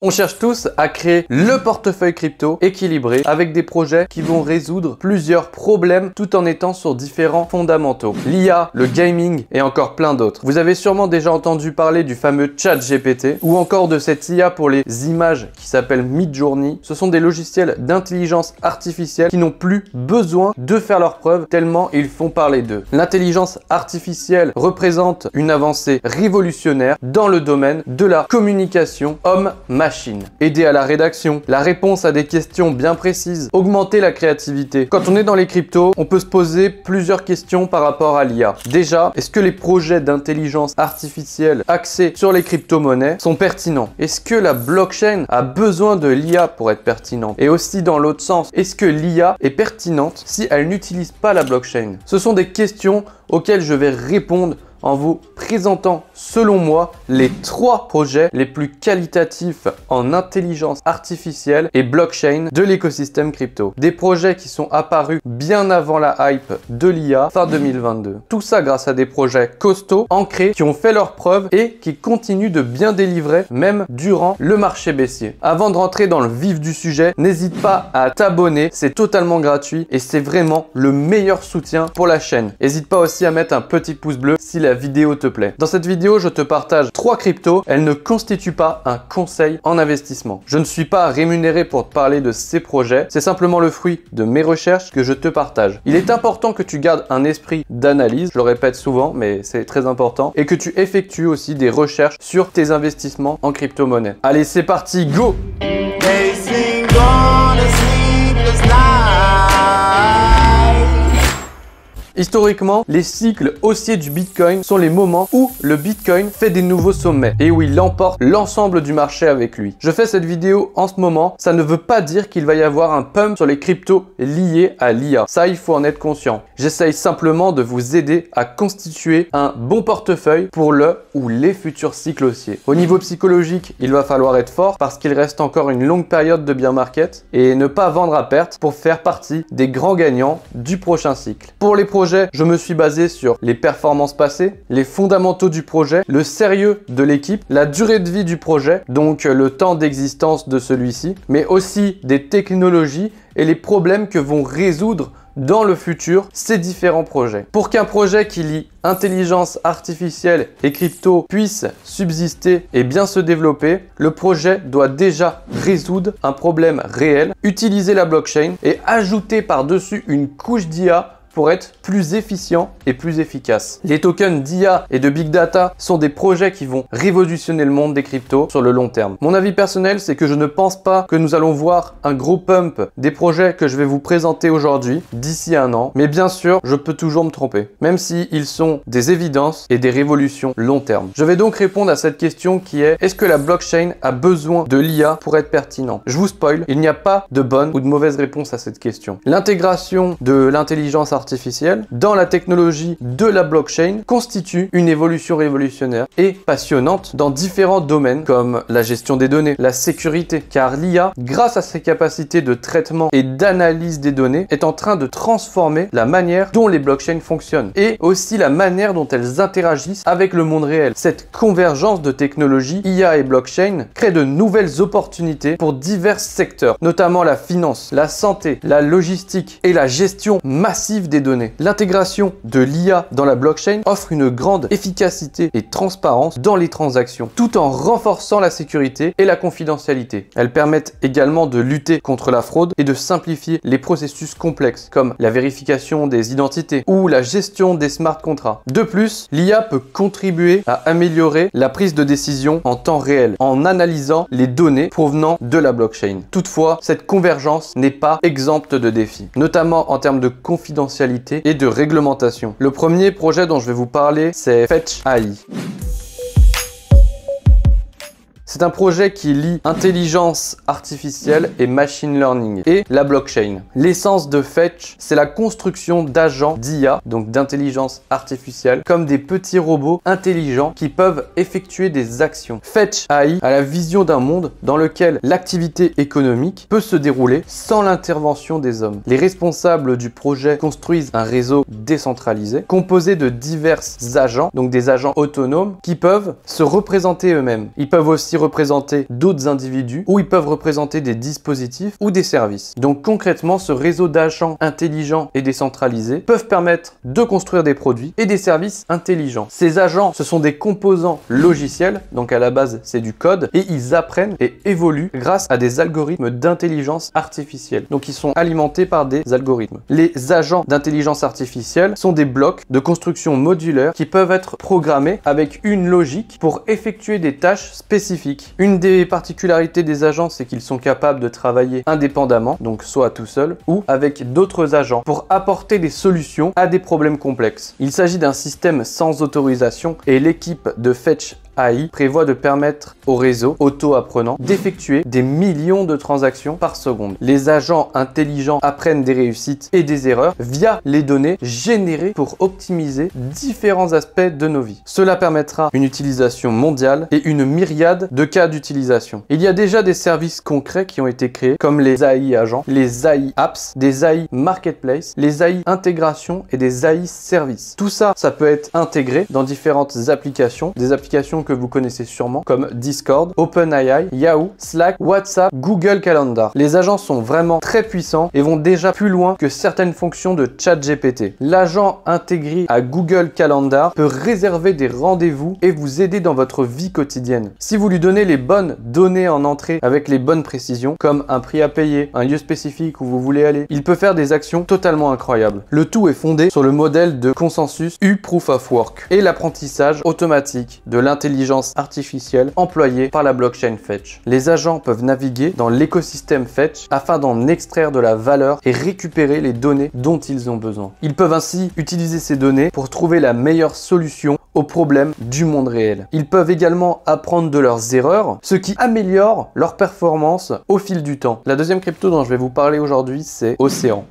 On cherche tous à créer le portefeuille crypto équilibré avec des projets qui vont résoudre plusieurs problèmes tout en étant sur différents fondamentaux. L'IA, le gaming et encore plein d'autres. Vous avez sûrement déjà entendu parler du fameux ChatGPT ou encore de cette IA pour les images qui s'appelle Midjourney. Ce sont des logiciels d'intelligence artificielle qui n'ont plus besoin de faire leurs preuves tellement ils font parler d'eux. L'intelligence artificielle représente une avancée révolutionnaire dans le domaine de la communication homme-machine. Aider à la rédaction, la réponse à des questions bien précises, augmenter la créativité. Quand on est dans les cryptos, on peut se poser plusieurs questions par rapport à l'IA. Déjà, est-ce que les projets d'intelligence artificielle axés sur les crypto-monnaies sont pertinents? Est-ce que la blockchain a besoin de l'IA pour être pertinente? Et aussi dans l'autre sens, est-ce que l'IA est pertinente si elle n'utilise pas la blockchain? Ce sont des questions auxquelles je vais répondre en vous présentant, selon moi, les 3 projets les plus qualitatifs en intelligence artificielle et blockchain de l'écosystème crypto. Des projets qui sont apparus bien avant la hype de l'IA fin 2022. Tout ça grâce à des projets costauds, ancrés, qui ont fait leurs preuves et qui continuent de bien délivrer même durant le marché baissier. Avant de rentrer dans le vif du sujet, n'hésite pas à t'abonner, c'est totalement gratuit et c'est vraiment le meilleur soutien pour la chaîne. N'hésite pas aussi à mettre un petit pouce bleu si la vidéo te plaît. Dans cette vidéo, je te partage 3 cryptos. Elles ne constituent pas un conseil en investissement. Je ne suis pas rémunéré pour te parler de ces projets. C'est simplement le fruit de mes recherches que je te partage. Il est important que tu gardes un esprit d'analyse. Je le répète souvent, mais c'est très important. Et que tu effectues aussi des recherches sur tes investissements en crypto-monnaie. Allez, c'est parti, go! Historiquement, les cycles haussiers du Bitcoin sont les moments où le Bitcoin fait des nouveaux sommets et où il emporte l'ensemble du marché avec lui. Je fais cette vidéo en ce moment, ça ne veut pas dire qu'il va y avoir un pump sur les cryptos liés à l'IA. Ça, il faut en être conscient. J'essaye simplement de vous aider à constituer un bon portefeuille pour le ou les futurs cycles haussiers. Au niveau psychologique, il va falloir être fort parce qu'il reste encore une longue période de bear market et ne pas vendre à perte pour faire partie des grands gagnants du prochain cycle. Pour les projets, je me suis basé sur les performances passées, les fondamentaux du projet, le sérieux de l'équipe, la durée de vie du projet, donc le temps d'existence de celui-ci, mais aussi des technologies et les problèmes que vont résoudre dans le futur ces différents projets. Pour qu'un projet qui lie intelligence artificielle et crypto puisse subsister et bien se développer, le projet doit déjà résoudre un problème réel, utiliser la blockchain et ajouter par-dessus une couche d'IA pour être plus efficient et plus efficace. Les tokens d'IA et de Big Data sont des projets qui vont révolutionner le monde des cryptos sur le long terme. Mon avis personnel, c'est que je ne pense pas que nous allons voir un gros pump des projets que je vais vous présenter aujourd'hui d'ici un an. Mais bien sûr, je peux toujours me tromper, même si ils sont des évidences et des révolutions long terme. Je vais donc répondre à cette question qui est: est-ce que la blockchain a besoin de l'IA pour être pertinent? Je vous spoil, il n'y a pas de bonne ou de mauvaise réponse à cette question. L'intégration de l'intelligence artificielle dans la technologie de la blockchain constitue une évolution révolutionnaire et passionnante dans différents domaines comme la gestion des données, la sécurité, car l'IA, grâce à ses capacités de traitement et d'analyse des données, est en train de transformer la manière dont les blockchains fonctionnent et aussi la manière dont elles interagissent avec le monde réel. Cette convergence de technologies IA et blockchain crée de nouvelles opportunités pour divers secteurs, notamment la finance, la santé, la logistique et la gestion massive des données. L'intégration de l'IA dans la blockchain offre une grande efficacité et transparence dans les transactions, tout en renforçant la sécurité et la confidentialité. Elles permettent également de lutter contre la fraude et de simplifier les processus complexes, comme la vérification des identités ou la gestion des smart contracts. De plus, l'IA peut contribuer à améliorer la prise de décision en temps réel, en analysant les données provenant de la blockchain. Toutefois, cette convergence n'est pas exempte de défis, notamment en termes de confidentialité et de réglementation. Le premier projet dont je vais vous parler, c'est Fetch AI. C'est un projet qui lie intelligence artificielle et machine learning et la blockchain. L'essence de Fetch, c'est la construction d'agents d'IA, donc d'intelligence artificielle, comme des petits robots intelligents qui peuvent effectuer des actions. Fetch AI a la vision d'un monde dans lequel l'activité économique peut se dérouler sans l'intervention des hommes. Les responsables du projet construisent un réseau décentralisé composé de divers agents, donc des agents autonomes qui peuvent se représenter eux-mêmes. Ils peuvent aussi aussi représenter d'autres individus ou ils peuvent représenter des dispositifs ou des services. Donc concrètement, ce réseau d'agents intelligents et décentralisés peuvent permettre de construire des produits et des services intelligents. Ces agents, ce sont des composants logiciels, donc à la base c'est du code, et ils apprennent et évoluent grâce à des algorithmes d'intelligence artificielle. Donc ils sont alimentés par des algorithmes. Les agents d'intelligence artificielle sont des blocs de construction modulaire qui peuvent être programmés avec une logique pour effectuer des tâches spécifiques. Une des particularités des agents, c'est qu'ils sont capables de travailler indépendamment, donc soit tout seul, ou avec d'autres agents, pour apporter des solutions à des problèmes complexes. Il s'agit d'un système sans autorisation et l'équipe de Fetch AI prévoit de permettre au réseau auto-apprenant d'effectuer des millions de transactions par seconde. Les agents intelligents apprennent des réussites et des erreurs via les données générées pour optimiser différents aspects de nos vies. Cela permettra une utilisation mondiale et une myriade de cas d'utilisation. Il y a déjà des services concrets qui ont été créés comme les AI agents, les AI apps, des AI marketplace, les AI intégration et des AI services. Tout ça, ça peut être intégré dans différentes applications, des applications que vous connaissez sûrement comme Discord, OpenAI, Yahoo, Slack, WhatsApp, Google Calendar. Les agents sont vraiment très puissants et vont déjà plus loin que certaines fonctions de ChatGPT. L'agent intégré à Google Calendar peut réserver des rendez-vous et vous aider dans votre vie quotidienne. Si vous lui donnez les bonnes données en entrée avec les bonnes précisions, comme un prix à payer, un lieu spécifique où vous voulez aller, il peut faire des actions totalement incroyables. Le tout est fondé sur le modèle de consensus U-Proof of Work et l'apprentissage automatique de l'intelligence artificielle employée par la blockchain Fetch. Les agents peuvent naviguer dans l'écosystème Fetch afin d'en extraire de la valeur et récupérer les données dont ils ont besoin. Ils peuvent ainsi utiliser ces données pour trouver la meilleure solution aux problèmes du monde réel. Ils peuvent également apprendre de leurs erreurs, ce qui améliore leur performance au fil du temps. La deuxième crypto dont je vais vous parler aujourd'hui, c'est Océan.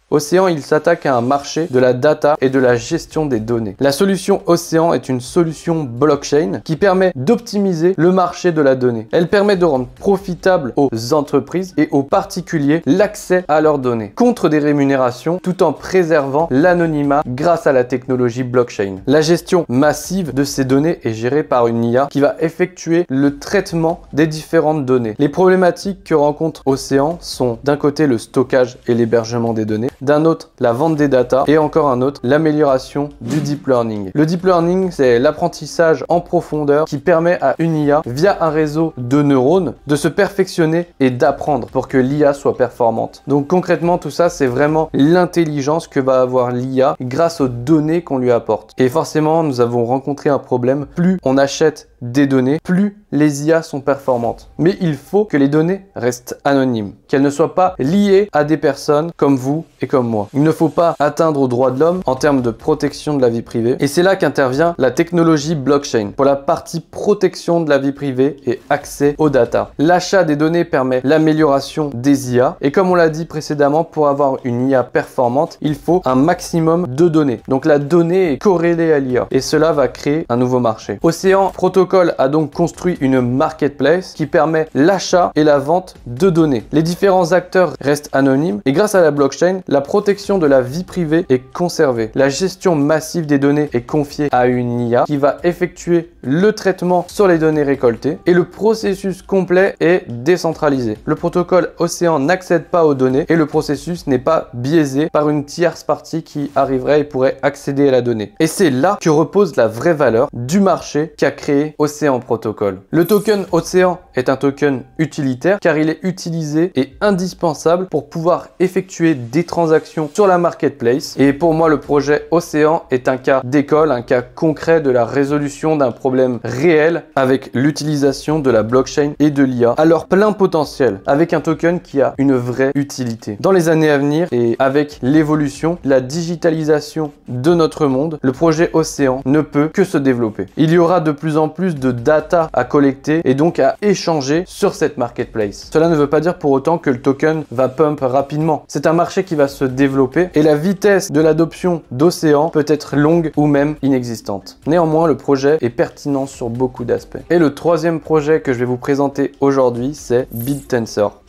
Océan, il s'attaque à un marché de la data et de la gestion des données. La solution Océan est une solution blockchain qui permet d'optimiser le marché de la donnée. Elle permet de rendre profitable aux entreprises et aux particuliers l'accès à leurs données contre des rémunérations tout en préservant l'anonymat grâce à la technologie blockchain. La gestion massive de ces données est gérée par une IA qui va effectuer le traitement des différentes données. Les problématiques que rencontre Océan sont d'un côté le stockage et l'hébergement des données, d'un autre la vente des data et encore un autre l'amélioration du deep learning. Le deep learning, c'est l'apprentissage en profondeur qui permet à une IA via un réseau de neurones de se perfectionner et d'apprendre pour que l'IA soit performante. Donc concrètement, tout ça, c'est vraiment l'intelligence que va avoir l'IA grâce aux données qu'on lui apporte. Et forcément, nous avons rencontré un problème. Plus on achète des données, plus les IA sont performantes. Mais il faut que les données restent anonymes, qu'elles ne soient pas liées à des personnes comme vous et comme moi. Il ne faut pas atteindre aux droits de l'homme en termes de protection de la vie privée. Et c'est là qu'intervient la technologie blockchain pour la partie protection de la vie privée et accès aux data. L'achat des données permet l'amélioration des IA. Et comme on l'a dit précédemment, pour avoir une IA performante, il faut un maximum de données. Donc la donnée est corrélée à l'IA. Et cela va créer un nouveau marché. Océan Protocol a donc construit une marketplace qui permet l'achat et la vente de données. Les différents acteurs restent anonymes et grâce à la blockchain, la protection de la vie privée est conservée. La gestion massive des données est confiée à une IA qui va effectuer le traitement sur les données récoltées et le processus complet est décentralisé. Le protocole Océan n'accède pas aux données et le processus n'est pas biaisé par une tierce partie qui arriverait et pourrait accéder à la donnée. Et c'est là que repose la vraie valeur du marché qu'a créé Océan Protocol. Le token Océan est un token utilitaire car il est utilisé et indispensable pour pouvoir effectuer des transactions sur la marketplace. Et pour moi, le projet Océan est un cas d'école, un cas concret de la résolution d'un problème réel avec l'utilisation de la blockchain et de l'IA à leur plein potentiel, avec un token qui a une vraie utilité. Dans les années à venir et avec l'évolution, la digitalisation de notre monde, le projet Océan ne peut que se développer. Il y aura de plus en plus de data à collecter et donc à échanger sur cette marketplace. Cela ne veut pas dire pour autant que le token va pump rapidement. C'est un marché qui va se développer et la vitesse de l'adoption d'Océan peut être longue ou même inexistante. Néanmoins, le projet est pertinent sur beaucoup d'aspects. Et le troisième projet que je vais vous présenter aujourd'hui, c'est BitTensor.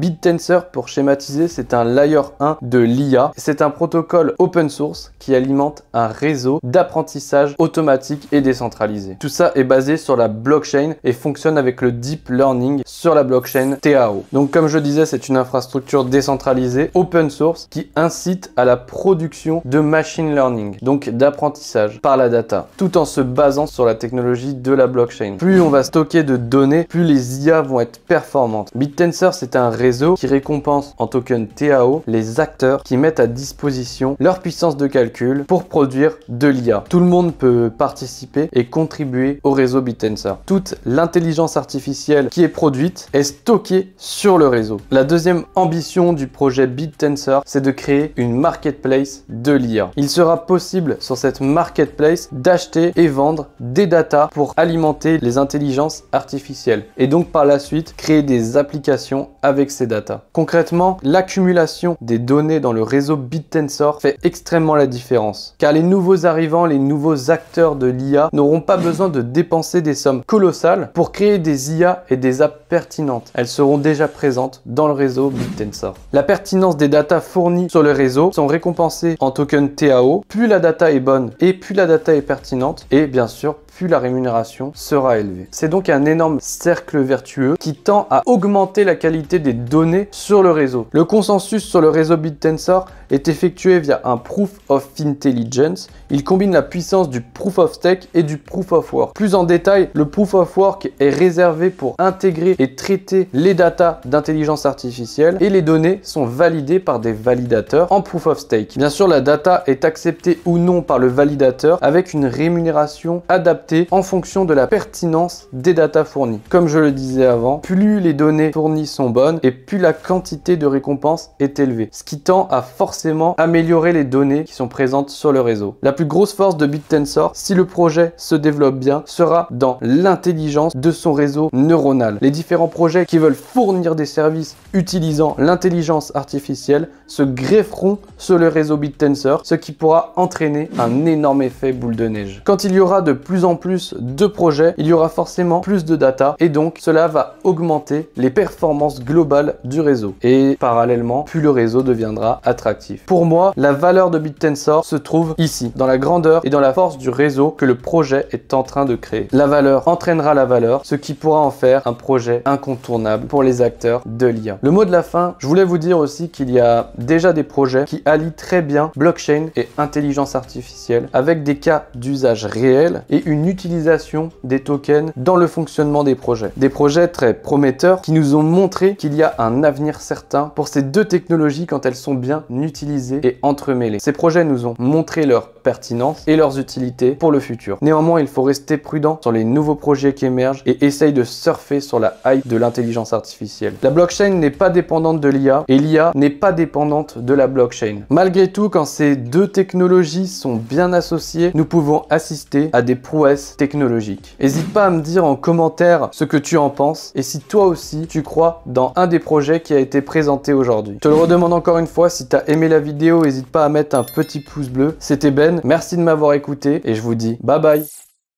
BitTensor, pour schématiser, c'est un layer 1 de l'IA. C'est un protocole open source qui alimente un réseau d'apprentissage automatique et décentralisé. Tout ça est basé sur la blockchain et fonctionne avec le deep learning sur la blockchain TAO. Donc comme je disais, c'est une infrastructure décentralisée open source qui incite à la production de machine learning, donc d'apprentissage par la data, tout en se basant sur la technologie de la blockchain. Plus on va stocker de données, plus les IA vont être performantes. BitTensor, c'est un réseau qui récompense en token TAO les acteurs qui mettent à disposition leur puissance de calcul pour produire de l'IA. Tout le monde peut participer et contribuer au réseau BitTensor. Toute l'intelligence artificielle qui est produite est stockée sur le réseau. La deuxième ambition du projet BitTensor, c'est de créer une marketplace de l'IA. Il sera possible sur cette marketplace d'acheter et vendre des datas pour alimenter les intelligences artificielles et donc par la suite créer des applications avec ces datas. Concrètement, l'accumulation des données dans le réseau BitTensor fait extrêmement la différence car les nouveaux arrivants, les nouveaux acteurs de l'IA n'auront pas besoin de dépenser des sommes colossales pour créer des IA et des apps pertinentes. Elles seront déjà présentes dans le réseau BitTensor. La pertinence des datas fournies sur le réseau sont récompensées en token TAO. Plus la data est bonne et plus la data est pertinente et bien sûr plus la rémunération sera élevée. C'est donc un énorme cercle vertueux qui tend à augmenter la qualité des données sur le réseau. Le consensus sur le réseau BitTensor est effectué via un Proof of Intelligence. Il combine la puissance du Proof of Stake et du Proof of Work. Plus en détail, le Proof of Work est réservé pour intégrer et traiter les datas d'intelligence artificielle et les données sont validées par des validateurs en Proof of Stake. Bien sûr, la data est acceptée ou non par le validateur avec une rémunération adaptée en fonction de la pertinence des datas fournies. Comme je le disais avant, plus les données fournies sont bonnes et plus la quantité de récompenses est élevée, ce qui tend à forcément améliorer les données qui sont présentes sur le réseau. La plus grosse force de BitTensor, si le projet se développe bien, sera dans l'intelligence de son réseau neuronal. Les différents projets qui veulent fournir des services utilisant l'intelligence artificielle se grefferont sur le réseau BitTensor, ce qui pourra entraîner un énorme effet boule de neige. Quand il y aura de plus en plus de projets, il y aura forcément plus de data et donc cela va augmenter les performances globales du réseau. Et parallèlement, plus le réseau deviendra attractif. Pour moi, la valeur de BitTensor se trouve ici, dans la grandeur et dans la force du réseau que le projet est en train de créer. La valeur entraînera la valeur, ce qui pourra en faire un projet incontournable pour les acteurs de l'IA. Le mot de la fin, je voulais vous dire aussi qu'il y a déjà des projets qui allient très bien blockchain et intelligence artificielle avec des cas d'usage réels et une utilisation des tokens dans le fonctionnement des projets. Des projets très prometteurs qui nous ont montré qu'il y a un avenir certain pour ces deux technologies quand elles sont bien utilisées et entremêlées. Ces projets nous ont montré leur pertinence et leurs utilités pour le futur. Néanmoins, il faut rester prudent sur les nouveaux projets qui émergent et essaye de surfer sur la hype de l'intelligence artificielle. La blockchain n'est pas dépendante de l'IA et l'IA n'est pas dépendante de la blockchain. Malgré tout, quand ces deux technologies sont bien associées, nous pouvons assister à des prouesses technologiques. N'hésite pas à me dire en commentaire ce que tu en penses et si toi aussi tu crois dans un des projets qui a été présenté aujourd'hui. Je te le redemande encore une fois, si tu as aimé la vidéo, n'hésite pas à mettre un petit pouce bleu. C'était Ben, merci de m'avoir écouté et je vous dis bye bye.